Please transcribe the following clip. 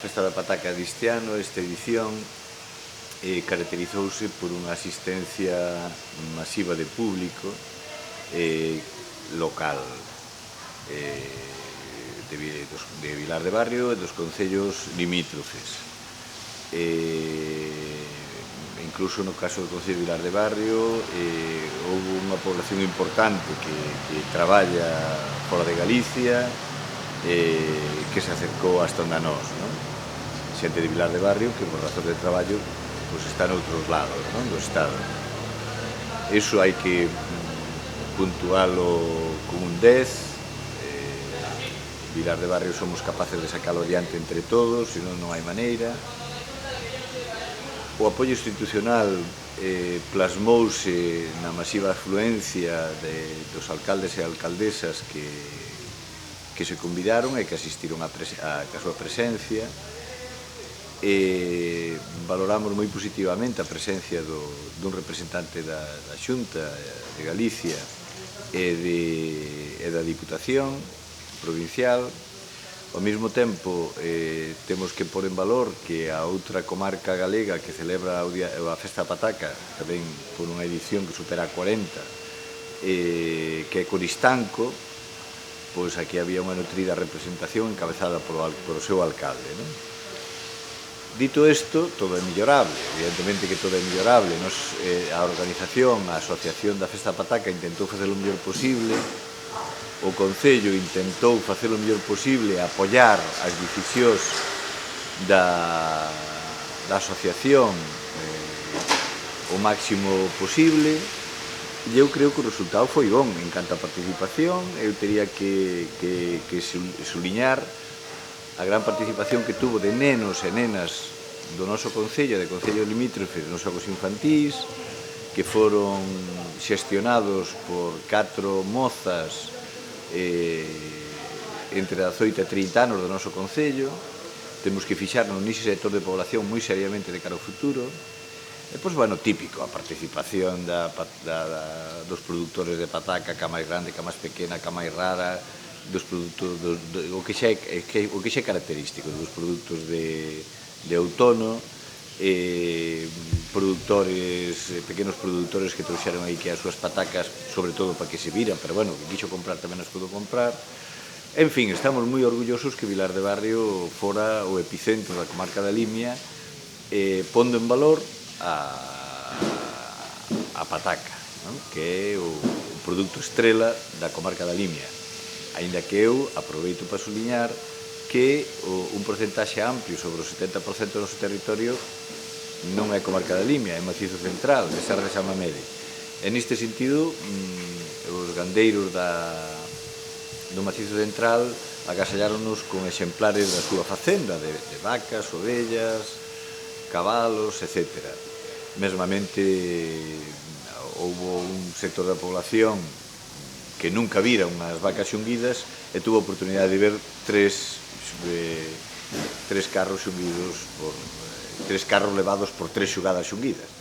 Festa da Pataca deste ano, esta edición, caracterizouse por unha asistencia masiva de público local de Vilar de Barrio e dos concellos limítrofes. Incluso no caso do Concello de Vilar de Barrio houve unha población importante que traballa fora de Galicia que se acercou hasta onde nós, xente de Vilar de Barrio que por razón de traballo está noutros lados do Estado. Iso hai que puntualo con un 10. Vilar de Barrio somos capaces de sacalo adiante entre todos, senón non hai maneira. O apoio institucional plasmouse na masiva afluencia dos alcaldes e alcaldesas que se convidaron e que asistiron a súa presencia. Valoramos moi positivamente a presencia dun representante da Xunta de Galicia e da Diputación Provincial. Ao mesmo tempo, temos que pôr en valor que a outra comarca galega que celebra a Festa da Pataca, tamén por unha edición que supera a 40, que é Coristanco, pois aquí había unha nutrida representación encabezada polo seu alcalde. Dito isto, todo é mellorable, evidentemente que todo é mellorable. A organización, a asociación da Festa da Pataca intentou facer o mellor posible, o Concello intentou facer o mellor posible, apoiar as decisións da asociación o máximo posible, e eu creo que o resultado foi bon. En canto a participación, eu teria que suliñar a gran participación que tuvo de nenos e nenas do noso Concello, de Concellos limítrofes, nos xogos infantís, que foron xestionados por 4 mozas entre 18 e 30 anos do noso Concello. Temos que fixarnos nese sector de población moi seriamente de cara ao futuro. E, pois, bueno, típico, a participación dos produtores de pataca, que a máis grande, que a máis pequena, que a máis rara, dos produtos, o que xa é característico dos produtos de outono, pequenos produtores que trouxeron aí que as súas patacas, sobre todo para que se viran, pero bueno, que quixo comprar tamén as pudo comprar. En fin, estamos moi orgullosos que Vilar de Barrio fora o epicentro da comarca da Limia, pondo en valor a pataca, que é o produto estrela da comarca da Limia. Aínda que eu aproveito para suliñar que un porcentaxe amplio, sobre o 70% do noso territorio, non é comarca da Limia, é macizo central, de Serra de San Mamede. En este sentido, os gandeiros do macizo central agasalláronos con exemplares da súa facenda, de vacas, ovellas, cabalos, etc. Mesmamente, houve un sector da población que nunca vira unhas vacas xunguidas e tuvo a oportunidade de ver tres carros xunguidos, tres carros levados por 3 xugadas xunguidas.